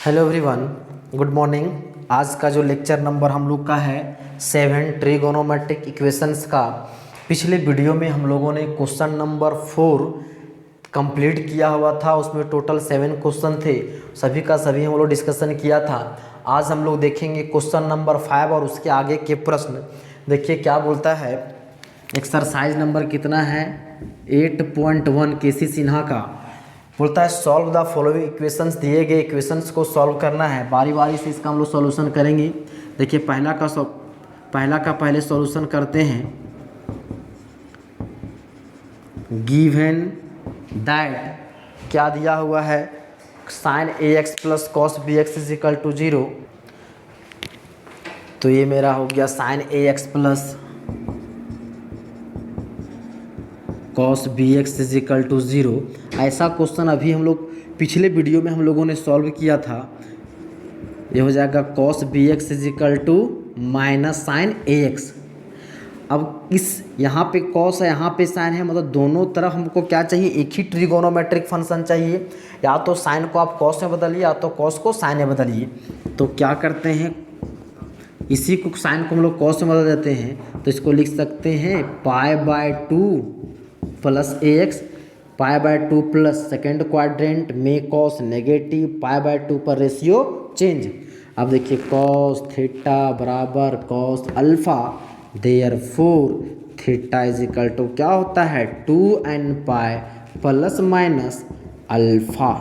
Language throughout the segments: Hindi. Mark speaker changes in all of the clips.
Speaker 1: Hello everyone, good morning. आज का जो लेक्चर नंबर हम लोग का है 7 ट्रिगोनोमेट्रिक इक्वेशंस का। पिछले वीडियो में हम लोगों ने क्वेश्चन नंबर 4 कंप्लीट किया हुआ था। उसमें टोटल 7 क्वेश्चन थे, सभी का सभी हम लोग डिस्कशन किया था। आज हम लोग देखेंगे क्वेश्चन नंबर 5 और उसके आगे के प्रश्न। देखिए क्या बोलता है। एक्सरसाइज नंबर कितना है 8.1 केसी सिन्हा का। बोलता है सॉल्व द फॉलोइंग इक्वेशंस। दिए गए इक्वेशंस को सॉल्व करना है, बारी बारी से इसका हम लोग सॉल्यूशन करेंगे। देखिए पहला का पहले सॉल्यूशन करते हैं। गिवन दैट क्या दिया हुआ है, sine a x plus cos b x is equal to 0। तो ये मेरा हो गया sine a x plus cos b x is equal to 0। ऐसा क्वेश्चन अभी हम लोग पिछले वीडियो में हम लोगों ने सॉल्व किया था। ये हो जाएगा cos b x is equal to minus sine a x. अब इस यहाँ पे कॉस है, यहाँ पे साइन है, मतलब दोनों तरफ हमको क्या चाहिए, एक ही ट्रिगोनोमेट्रिक फंक्शन चाहिए। या तो साइन को आप कॉस में बदलिए या तो कॉस को साइन में बदलिए। तो क्या करते हैं, इसी को साइन को हम लोग कॉस में बदल देते हैं। तो इसको लिख सकते हैं π/2 प्लस ए एक्स, π/2 प्लस सेकेंड क्वाड्रेंट में कॉस नेगेटिव, π/2 पर रेशियो चेंज। अब देखिए कॉस थीटा बराबर cos alpha, therefore theta is equal to क्या होता है 2nπ प्लस माइनस अल्फा।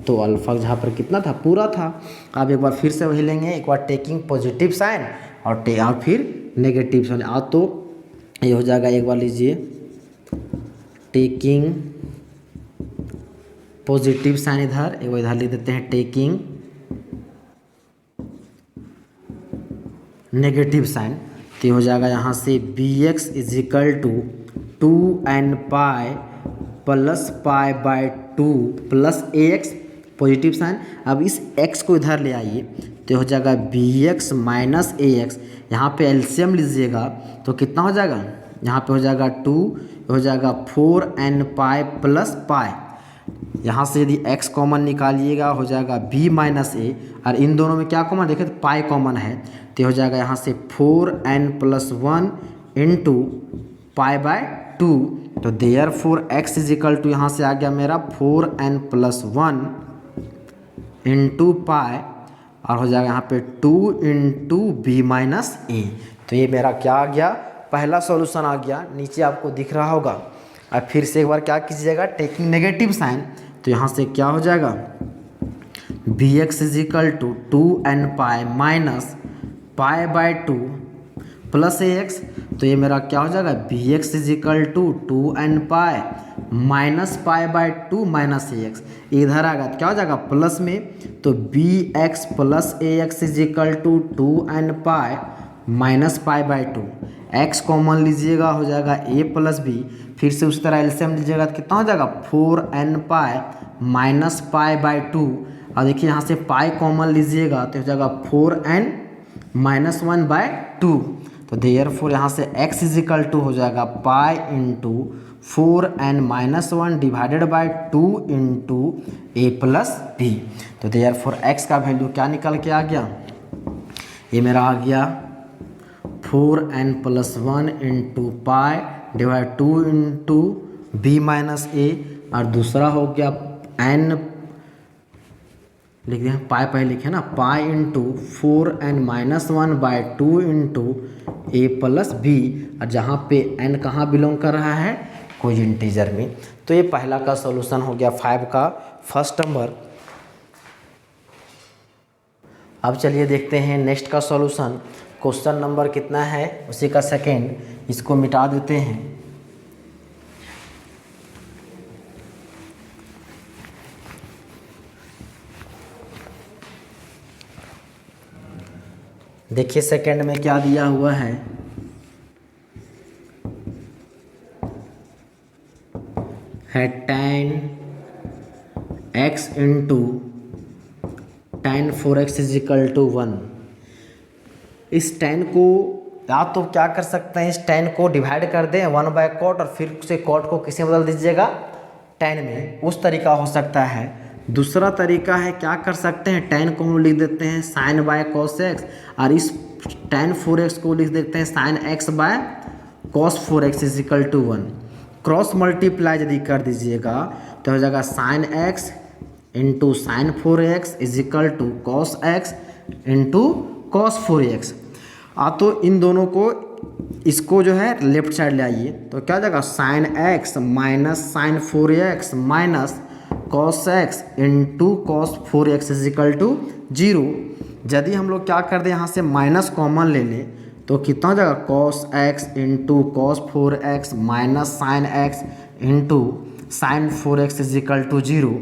Speaker 1: तो अल्फा जहाँ पर कितना था, पूरा था। अब एक बार फिर से वही लेंगे, एक बार टेकिंग पॉजिटिव साइन और फिर नेगेटिव साइन। तो ये हो जाएगा, एक बार लीजिए, टेकिंग पॉजिटिव साइन इधर, एक बार इधर लिख देते हैं टेकिंग नेगेटिव साइन। तो ये हो जाएगा यहाँ से B x is equal to 2nπ plus π/2 plus A X positive sign. अब इस x को इधर ले आइए, तो हो जाएगा b x minus a x. यहाँ पे एलसीएम लीजिएगा तो कितना हो जाएगा, यहाँ पे हो जाएगा 2, हो जाएगा 4nπ प्लस पाई। यहाँ से यदि x कॉमन निकालिएगा हो जाएगा b माइनस ए, और इन दोनों में क्या कॉमन, देखिए तो पाई कॉमन है। तो हो जाएगा यहाँ से 4n प्लस 1 इंटू π/2। तो therefore x is equal to यहाँ से आ गया मेरा 4n प्लस 1 इंटू पाई, और हो जाएगा यहाँ पे 2 इंटू बी माइनस ए। तो ये मेरा क्या आ गया, पहला सॉल्यूशन आ गया, नीचे आपको दिख रहा होगा। अब फिर से एक बार क्या कीजिएगा, टेकिंग नेगेटिव साइन। तो यहाँ से क्या हो जाएगा, b x is equal to 2nπ minus π/2 plus A x. तो ये मेरा क्या हो जाएगा, b x is equal to 2nπ minus π/2 minus a x. इधर आएगा तो क्या हो जाएगा प्लस में, तो b x plus A x is equal to 2nπ minus π/2। X common लीजिएगा हो जाएगा a प्लस बी, फिर से उस तरह एलसीएम लीजिएगा तो कितना हो जाएगा 4nπ माइनस π/2। और देखिए यहाँ से पाई कॉमन लीजिएगा तो हो जाएगा 4n माइनस 1/2। तो देयरफॉर यहाँ से x इज इक्वल टू हो जाएगा pi into 4n minus 1 divided by 2 into a plus b. तो देयरफॉर x का वैल्यू क्या निकल के आ गया, ये मेरा आ गया 4n plus 1 into pi divide 2 into b minus a, और दूसरा हो गया n लिख दें, पाई पहले लिखे ना, pi into 4n minus 1/2 into a plus b, और जहाँ पे n कहाँ बिलोंग कर रहा है, कोई इंटीजर में। तो ये पहला का सॉल्यूशन हो गया 5 का फर्स्ट नंबर। अब चलिए देखते हैं नेक्स्ट का सॉल्यूशन। क्वेश्चन नंबर कितना है उसी का सेकेंड, इसको मिटा देते हैं। देखिए सेकेंड में क्या दिया हुआ है, tan x into tan 4x is equal to 1। इस tan को या तो क्या कर सकते हैं, इस tan को डिवाइड कर दें 1/cot और फिर से cot को किसी में बदल दीजिएगा tan में, उस तरीका हो सकता है। दूसरा तरीका है, क्या कर सकते हैं, tan को हम लिख देते हैं sin बाय cos x, और इस tan 4x को लिख देते हैं sin x by cos 4x is equal to 1। Cross multiply यदि कर दीजिएगा तो हो जाएगा sin x into sine 4x is equal to cos x into cos 4x। तो इन दोनों को, इसको जो है लेफ्ट साइड ले आइए तो क्या हो जाएगा sin x minus sine 4x minus cos x into cos 4x is equal to 0। यदि हम लोग क्या कर दें, यहाँ से माइनस कॉमन ले लें तो कितना हो जाएगा cos x into cos 4x minus sine x into sine 4x is equal to 0।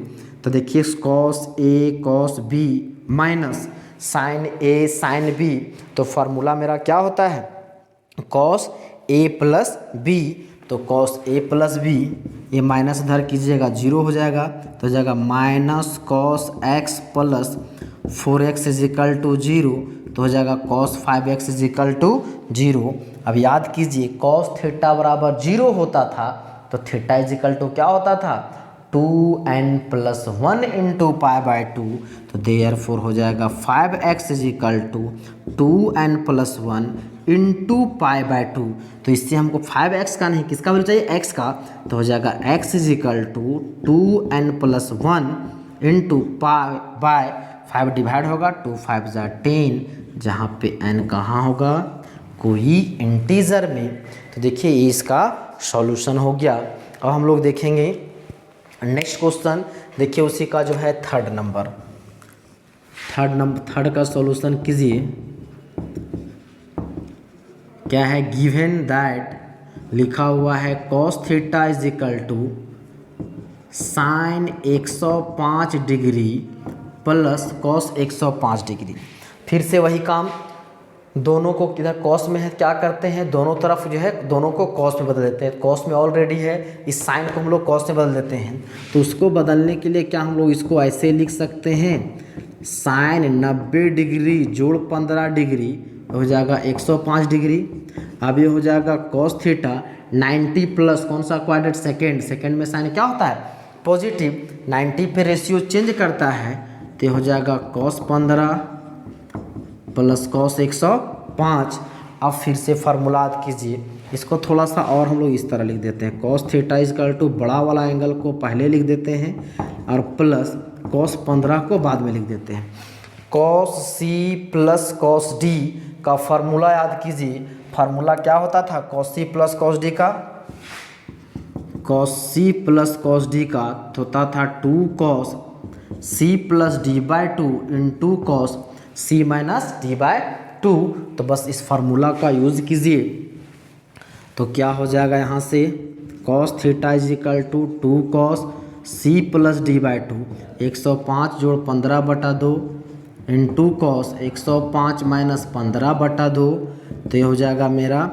Speaker 1: तो देखिए cos a cos b minus sine a sine b, तो फार्मूला मेरा क्या होता है कॉस a प्लस b। तो कॉस a प्लस b, ये माइनस इधर कीजिएगा 0 हो जाएगा, तो हो जाएगा minus cos x plus 4x is equal to 0, तो हो जाएगा cos 5x is equal to 0। अब याद कीजिए कॉस थीटा बराबर 0 होता था, तो थीटा इज इक्वल टू क्या होता था 2n plus 1 into pi by 2, तो देयरफॉर हो जाएगा 5x is equal to 2n plus 1 into pi by 2। तो इससे हमको 5x का नहीं, किसका वैल्यू चाहिए, x का, तो हो जाएगा x is equal to 2n plus 1 into pi by 5 divide होगा 2 5 जा 10, जहाँ पे n कहाँ होगा कोई इंटीजर में। तो देखिए ये इसका सॉल्यूशन हो गया। अब हम लोग देखेंगे नेक्स्ट क्वेश्चन, देखिए उसी का जो है थर्ड का सॉल्यूशन कीजिए। क्या है, गिवन दैट लिखा हुआ है cos theta is equal to sine 105 degree plus cos 105 degree. फिर से वही काम, दोनों को किधर कॉस में है, क्या करते हैं दोनों तरफ जो है दोनों को कॉस में बदल देते हैं। कॉस में ऑलरेडी है, इस साइन को हम लोग कॉस में बदल देते हैं। तो उसको बदलने के लिए क्या हम लोग इसको ऐसे लिख सकते हैं, साइन 90 डिग्री जोड़ 15 डिग्री हो जाएगा 105 डिग्री। अब ये हो जाएगा कॉस थीटा 90 प्लस कौन सा क्वाड्रेंट, सेकेंड में साइन क्या होता है पॉजिटिव, 90 पे रेशियो चेंज करता है, तो हो जाएगा कॉस 15 प्लस कॉस 105। अब फिर से फार्मूला याद कीजिए, इसको थोड़ा सा और हम लोग इस तरह लिख देते हैं, cos theta is equal to बड़ा वाला एंगल को पहले लिख देते हैं और प्लस कॉस 15 को बाद में लिख देते हैं। Cos c plus cos d का फार्मूला याद कीजिए, फार्मूला क्या होता था cos c plus cos d का, cos c plus cos d का होता था 2 cos c plus d by 2 into cos c minus d by 2। तो बस इस फार्मूला का यूज़ कीजिए, तो क्या हो जाएगा यहाँ से cos theta is equal to 2 cos c plus d by 2, 105 जोड़ 15 बटा 2 इंटू कॉस 105 माइनस 15 बटा 2। तो ये हो जाएगा मेरा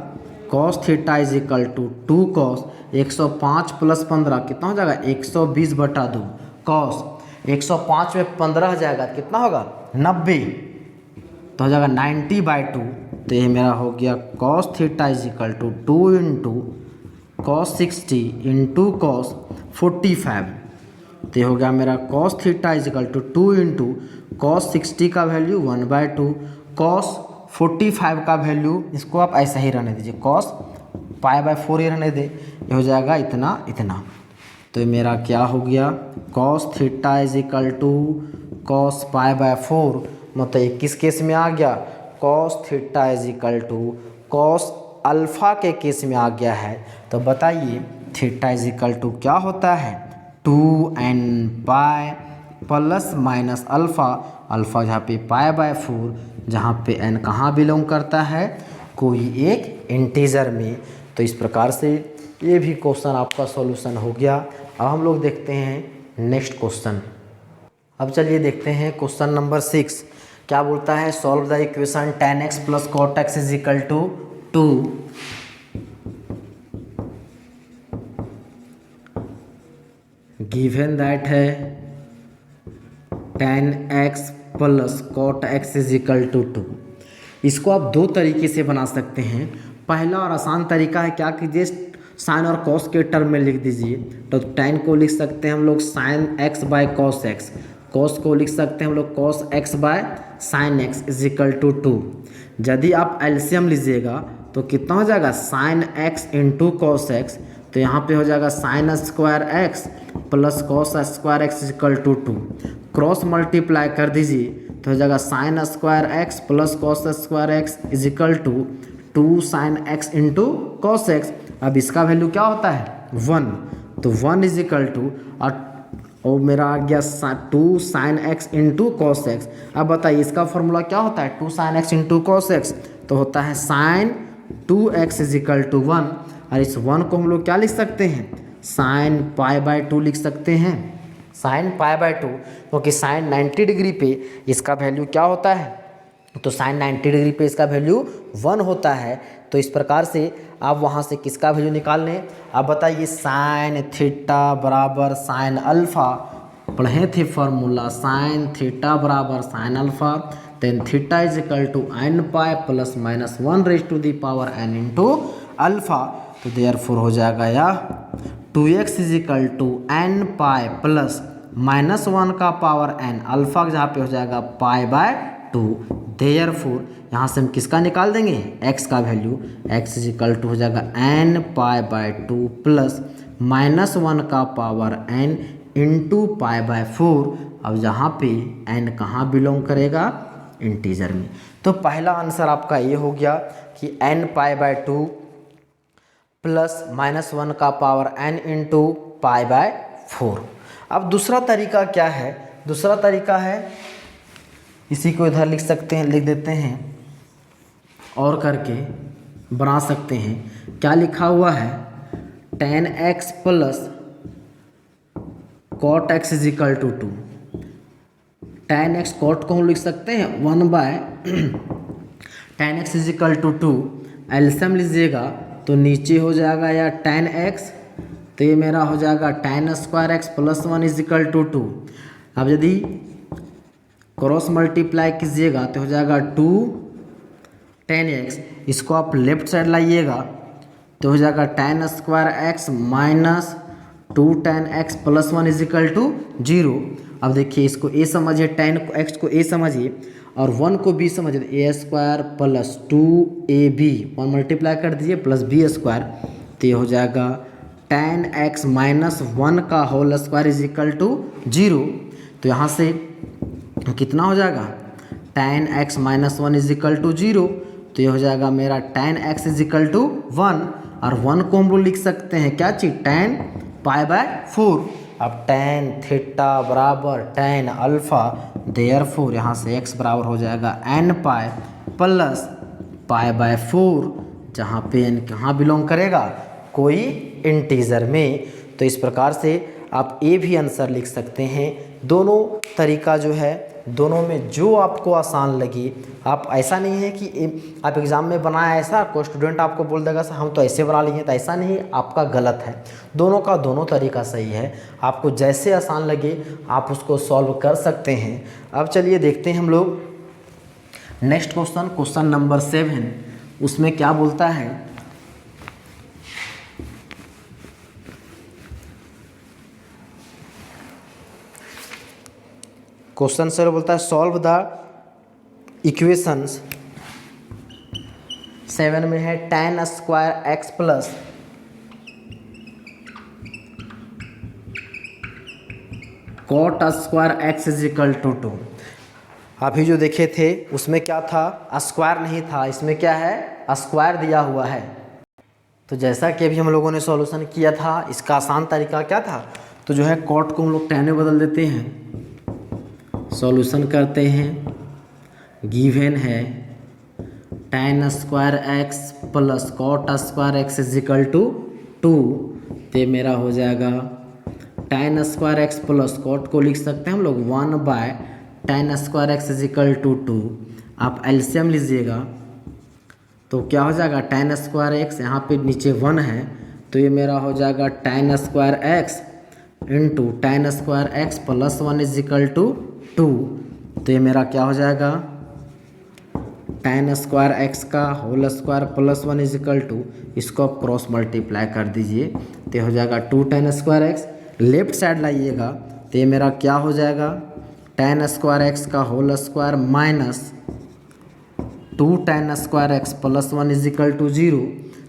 Speaker 1: cos theta is equal to 2 cos 105 plus 15 कितना हो जाएगा 120 बटा 2 कॉस 105 में 15 हो जाएगा कितना होगा 90, तो हो जाएगा 90 बाई 2। तो ये मेरा हो गया cos theta is equal to 2 into cos 60 into cos 45। तो ये हो गया मेरा cos theta is equal to 2 into cos 60 का वैल्यू 1/2 कॉस 45 का वैल्यू, इसको आप ऐसा ही रहने दीजिए कॉस पाई बाय 4 ही रहने दे, ये हो जाएगा इतना। तो ये मेरा क्या हो गया cos theta is equal to cos pi by 4, मतलब ये किस केस में आ गया cos theta is equal to cos alpha के केस में आ गया है। तो बताइए थीटा इज इक्वल टू क्या होता है 2n पाई प्लस माइनस अल्फ़ा जहाँ पे पाई बाय 4, जहाँ पे n कहाँ बिलोंग करता है कोई एक इंटीजर में। तो इस प्रकार से ये भी क्वेश्चन आपका सॉल्यूशन हो गया। अब हम लोग देखते हैं नेक्स्ट क्वेश्चन। अब चलिए देखते हैं क्वेश्चन नंबर 6 क्या बोलता है, solve the equation tan x plus cot x is equal to 2। Given that है tan x plus cot x is equal to 2। इसको आप दो तरीके से बना सकते हैं। पहला और आसान तरीका है क्या कीजिए साइन और कॉस के टर्म में लिख दीजिए। तो tan को लिख सकते हैं हम लोग sine x by cos x, cos को लिख सकते हैं हम लोग cos x by sine x is equal to 2। यदि आप एलसीएम लीजिएगा तो कितना हो जाएगा sine x into cos x, तो यहाँ पे हो जाएगा sine square x plus cos square x is equal to 2। Cross multiply कर दीजिए तो हो जाएगा sine square x plus cos square x is equal to 2 sine x into cos x. अब इसका वैल्यू क्या होता है 1, तो 1 इज इक्वल टू और मेरा आ गया 2 sine x into cos x. अब बताइए इसका फॉर्मूला क्या होता है 2 sine x into cos x, तो होता है sign 2x is equal to 1। और इस 1 को हम लोग क्या लिख सकते हैं साइन पाई बाय 2 लिख सकते हैं, साइन पाई बाय 2, क्योंकि साइन 90 डिग्री पे इसका वैल्यू क्या होता है, तो साइन 90 डिग्री पे इसका वैल्यू 1 होता है। तो इस प्रकार से आप वहाँ से किसका वैल्यू निकाल लें। अब बताइए साइन थीटा बराबर साइन अल्फ़ा, पढ़े थे फॉर्मूला साइन थीटा बराबर sine alpha, then theta is equal to n pi plus minus 1 raise to the power n into alpha. तो देयरफॉर हो जाएगा या 2x is equal to n pi plus minus 1 का पावर n, अल्फ़ा जहाँ पे हो जाएगा पाई बाय 2। देयरफॉर यहाँ से हम किसका निकाल देंगे x का value, x is equal to हो जाएगा n pi by 2 plus minus 1 का power n into pi by 4। अब यहाँ पे n कहाँ बिलोंग करेगा इंटीजर में। तो पहला आंसर आपका ये हो गया कि n pi by 2 plus minus 1 का power n into pi by 4। अब दूसरा तरीका क्या है, दूसरा तरीका है इसी को इधर लिख सकते हैं, लिख देते हैं और करके बना सकते हैं। क्या लिखा हुआ है tan x plus cot x is equal to 2। tan x cot को हम लिख सकते हैं 1 by tan x is equal to 2। LCM लीजिएगा तो नीचे हो जाएगा या tan x, तो ये मेरा हो जाएगा tan square x plus 1 is equal to 2। अब यदि क्रॉस मल्टीप्लाई कीजिएगा तो हो जाएगा 2 tan x, इसको आप लेफ्ट साइड लाइएगा तो हो जाएगा tan square x minus 2 tan x plus 1 is equal to 0। अब देखिए इसको a समझिए, tan x को a समझिए और 1 को b समझिए, a square plus 2ab 1 multiply कर दीजिए प्लस b स्क्वायर, तो ये हो जाएगा tan x माइनस 1 का whole square is equal to 0। तो यहाँ से कितना हो जाएगा tan x minus 1 is equal to 0, तो ये हो जाएगा मेरा tan x is equal to 1 और 1 को हम लोग लिख सकते हैं क्या चीज tan पाई बाय 4। अब tan थीटा बराबर tan अल्फ़ा, देयरफॉर यहाँ से x बराबर हो जाएगा n pi plus pi by 4, जहाँ पे n कहाँ बिलोंग करेगा कोई इंटीजर में। तो इस प्रकार से आप ए भी आंसर लिख सकते हैं। दोनों तरीका जो है दोनों में जो आपको आसान लगे, आप ऐसा नहीं है कि आप एग्ज़ाम में बनाया ऐसा कोई स्टूडेंट आपको बोल देगा सर हम तो ऐसे बना लिए, तो ऐसा नहीं, आपका गलत है। दोनों का दोनों तरीका सही है, आपको जैसे आसान लगे आप उसको सॉल्व कर सकते हैं। अब चलिए देखते हैं हम लोग नेक्स्ट क्वेश्चन, क्वेश्चन नंबर 7। उसमें क्या बोलता है, क्वेश्चन सर बोलता है सॉल्व द इक्वेशंस 7 में है tan square x plus cot square x is equal to 2। अभी जो देखे थे उसमें क्या था, स्क्वायर नहीं था, इसमें क्या है स्क्वायर दिया हुआ है। तो जैसा कि अभी हम लोगों ने सॉल्यूशन किया था, इसका आसान तरीका क्या था, तो जो है cot को हम लोग tan में बदल देते हैं, सॉल्यूशन करते हैं, गिवन है tan square x plus cot square x is equal to 2। तो मेरा हो जाएगा tan square x plus cot को लिख सकते हैं हम लोग 1 by tan square x is equal to 2। आप एलसीएम लीजिएगा तो क्या हो जाएगा tan स्क्वायर x, यहाँ पे नीचे 1 है तो ये मेरा हो जाएगा tan square x into tan square x plus 1 is equal to 2। तो ये मेरा क्या हो जाएगा tan स्क्वायर एक्स का whole square plus 1 is equal to, इसको आप क्रॉस मल्टीप्लाई कर दीजिए तो हो जाएगा 2 tan square x. Left side लाइएगा तो ये मेरा क्या हो जाएगा, tan स्क्वायर एक्स का whole square minus 2 tan square x plus 1 is equal to 0।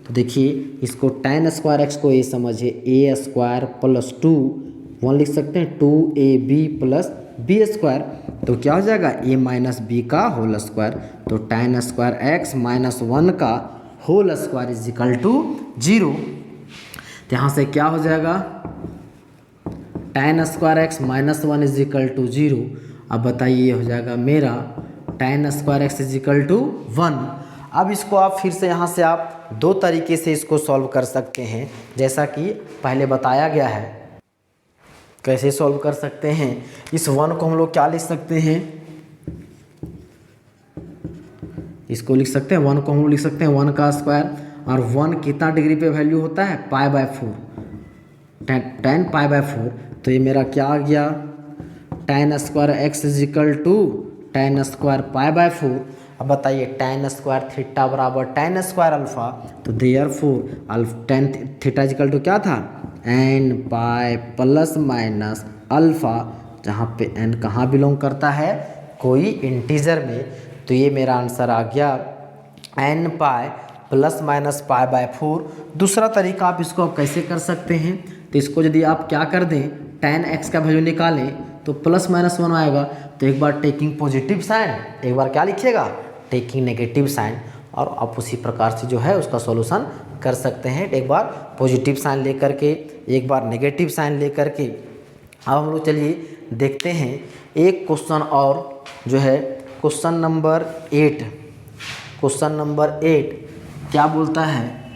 Speaker 1: तो देखिए इसको tan स्क्वायर एक्स को ये समझिए ए स्क्वायर प्लस 2, 1 लिख सकते हैं 2ab प्लस बी स्क्वायर, तो क्या हो जाएगा a माइनस बी का होल स्क्वायर। तो tan स्क्वायर एक्स माइनस 1 का whole square is equal to 0। तो यहाँ से क्या हो जाएगा, tan square x minus 1 is equal to 0। अब बताइए ये हो जाएगा मेरा tan square x is equal to 1। अब इसको आप फिर से यहाँ से आप दो तरीके से इसको सॉल्व कर सकते हैं, जैसा कि पहले बताया गया है। कैसे सॉल्व कर सकते हैं, इस 1 को हम लोग क्या लिख सकते हैं, इसको लिख सकते हैं 1 को हम लोग लिख सकते हैं 1 का स्क्वायर, और 1 कितना डिग्री पे वैल्यू होता है π/4, tan π/4। तो ये मेरा क्या आ गया, tan square x is equal to tan square π/4। अब बताइए tan स्क्वायर थीटा बराबर tan स्क्वायर अल्फा, तो therefore tan theta is equal to क्या था n pi plus minus alpha, जहाँ पे n कहाँ बिलोंग करता है, कोई इंटीजर में। तो ये मेरा आंसर आ गया n पाई प्लस माइनस π/4। दूसरा तरीका आप इसको आप कैसे कर सकते हैं, तो इसको यदि आप क्या कर दें, tan x का वैल्यू निकालें तो प्लस माइनस 1 आएगा। तो एक बार टेकिंग पॉजिटिव साइन, एक बार क्या लिखिएगा टेकिंग नेगेटिव साइन, और आप उसी प्रकार से जो है उसका सॉल्यूशन कर सकते हैं। एक बार पॉजिटिव साइन लेकर के, एक बार नेगेटिव साइन लेकर के। अब हम लोग चलिए देखते हैं एक क्वेश्चन और जो है क्वेश्चन नंबर 8। क्वेश्चन नंबर 8 क्या बोलता है,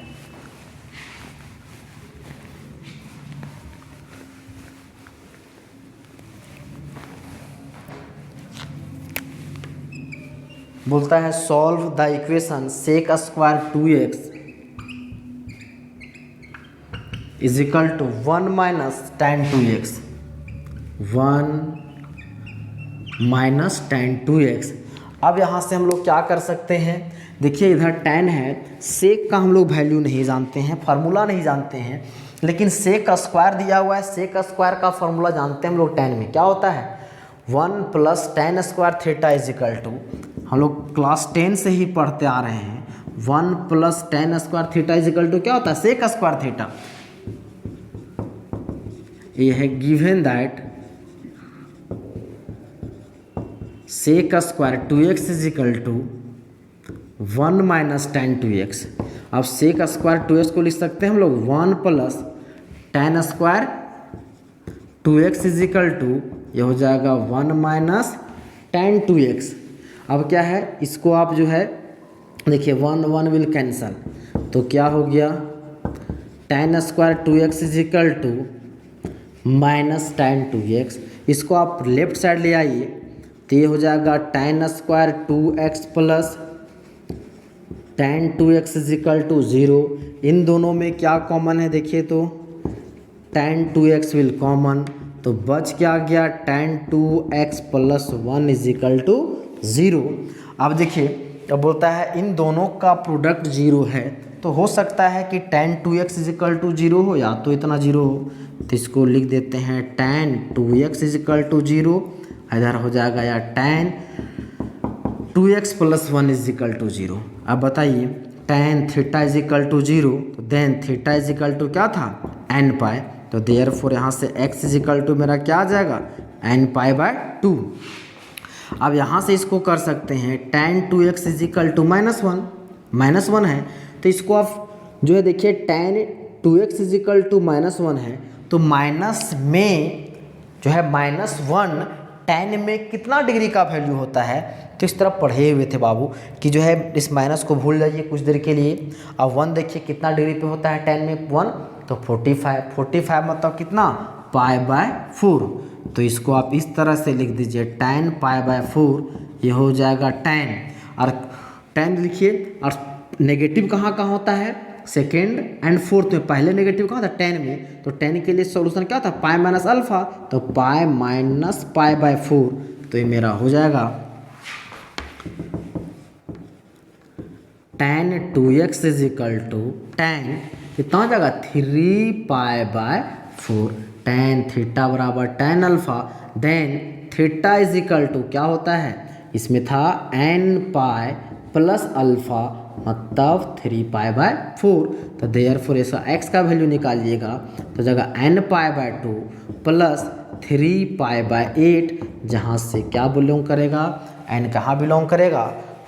Speaker 1: बोलता है solve the equation sec square 2x is equal to 1 minus tan 2x, 1 minus tan 2x। अब यहाँ से हम लोग क्या कर सकते हैं, देखिए इधर tan है, सेक का हम लोग वैल्यू नहीं जानते हैं, फार्मूला नहीं जानते हैं, लेकिन सेक का स्क्वायर दिया हुआ है, सेक का स्क्वायर का फार्मूला जानते हैं हम लोग। tan में क्या होता है 1 plus tan square theta is equal to, हम लोग क्लास 10 से ही पढ़ते आ रहे हैं, 1 plus tan square theta is equal to क्या होता है सेक स्क्वायर थीटा। ये है given that sec square 2x is equal to 1 minus tan 2x। अब सेक स्क्वायर 2x को लिख सकते हैं हम लोग 1 plus tan square 2x is equal to, ये हो जाएगा 1 माइनस tan 2x। अब क्या है, इसको आप जो है देखिए 1 1 विल कैंसल, तो क्या हो गया tan square 2x is equal to minus tan 2x। इसको आप लेफ्ट साइड ले आइए तो ये हो जाएगा tan square 2x plus tan 2x is equal to 0। इन दोनों में क्या कॉमन है देखिए, तो tan 2x विल कॉमन, तो बच क्या गया tan 2x plus 1 is equal to 0। अब देखिए अब बोलता है इन दोनों का प्रोडक्ट 0 है, तो हो सकता है कि tan 2x is equal to 0 हो या तो इतना 0 हो, तो इसको लिख देते हैं tan 2x is equal to 0। इधर हो जाएगा या tan 2x plus 1 is equal to 0। अब बताइए tan theta is equal to 0, तो then theta is equal to क्या था n पाई, तो देयरफॉर यहाँ से x इज इक्वल टू मेरा क्या आ जाएगा n पाई/2। अब यहाँ से इसको कर सकते हैं tan 2x is equal to -1 है, तो इसको आप जो है देखिए tan 2x is equal to -1 है, तो माइनस में जो है -1 tan में कितना डिग्री का वैल्यू होता है, तो इस तरह पढ़े हुए थे बाबू कि जो है इस माइनस को भूल जाइए कुछ देर के लिए। अब 1 देखिए कितना डिग्री पे होता है tan में 1, तो 45 मतलब कितना π/4। तो इसको आप इस तरह से लिख दीजिए tan π/4, ये हो जाएगा tan, और tan लिखिए, और नेगेटिव कहाँ कहाँ होता है सेकेंड एंड फोर्थ में, पहले नेगेटिव कहाँ था tan में, तो tan के लिए सॉल्यूशन क्या था पाई माइनस अल्फा, तो पाई माइनस π/4, तो ये मेरा हो जाएगा tan 2x is equal to tan कितना हो जाएगा 3π/4 tan थीटा बराबर tan alpha, then theta is equal to क्या होता है, इसमें था nπ प्लस अल्फा मतलब 3π/4, तो देयरफॉर ऐसा x का वैल्यू निकालिएगा तो जगह nπ/2 प्लस 3π/8, जहाँ से क्या बिलोंग करेगा, n कहाँ बिलोंग करेगा,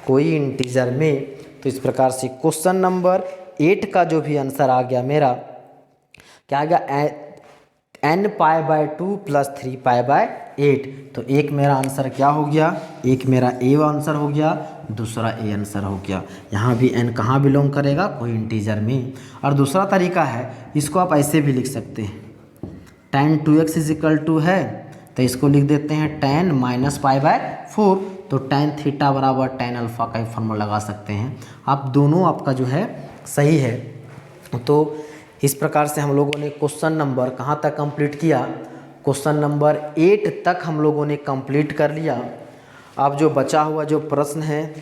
Speaker 1: कोई इंटीजर में। तो इस प्रकार से क्वेश्चन नंबर 8 का जो भी आंसर आ गया मेरा क्या आ गया nπ/2 प्लस 3π/8। तो एक मेरा आंसर क्या हो गया, एक मेरा ए आंसर हो गया, दूसरा ए आंसर हो गया। यहाँ भी n कहाँ बिलोंग करेगा, कोई इंटीजर में। और दूसरा तरीका है, इसको आप ऐसे भी लिख सकते हैं, tan 2x is equal to है तो इसको लिख देते हैं tan -π/4, तो tan थीटा बराबर tan अल्फा का फॉर्मूला लगा सकते हैं आप। दोनों आपका जो है सही है। तो इस प्रकार से हम लोगों ने क्वेश्चन नंबर कहाँ तक कंप्लीट किया, क्वेश्चन नंबर 8 तक हम लोगों ने कंप्लीट कर लिया। अब जो बचा हुआ जो प्रश्न है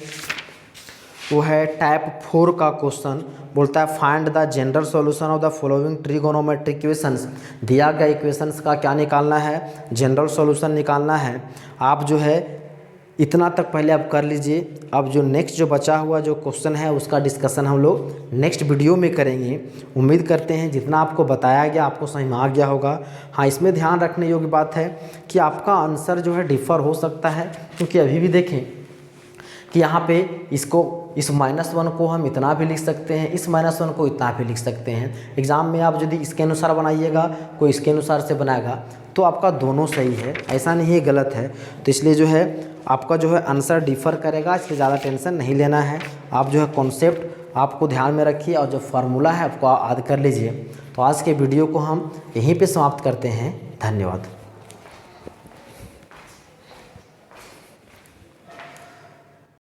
Speaker 1: वो है टाइप 4 का क्वेश्चन, बोलता है find the general solution of the following trigonometric equations. दिया गया इक्वेशंस का क्या निकालना है, जनरल सॉल्यूशन निकालना है। आप जो है इतना तक पहले आप कर लीजिए। अब जो नेक्स्ट जो बचा हुआ जो क्वेश्चन है उसका डिस्कशन हम लोग नेक्स्ट वीडियो में करेंगे। उम्मीद करते हैं जितना आपको बताया गया आपको समझ में आ गया होगा। हाँ, इसमें ध्यान रखने योग्य बात है कि आपका आंसर जो है डिफ़र हो सकता है, क्योंकि अभी भी देखें कि यहाँ पे इसको इस -1 को हम इतना भी लिख सकते हैं, इस -1 को इतना भी लिख सकते हैं। एग्ज़ाम में आप यदि इसके अनुसार बनाइएगा, कोई इसके अनुसार से बनाएगा, तो आपका दोनों सही है, ऐसा नहीं है गलत है। तो इसलिए जो है आपका जो है आंसर डिफ़र करेगा, इसलिए ज़्यादा टेंशन नहीं लेना है। आप जो है कॉन्सेप्ट आपको ध्यान में रखिए और जो फार्मूला है आपको याद कर लीजिए। तो आज के वीडियो को हम यहीं पे समाप्त करते हैं। धन्यवाद।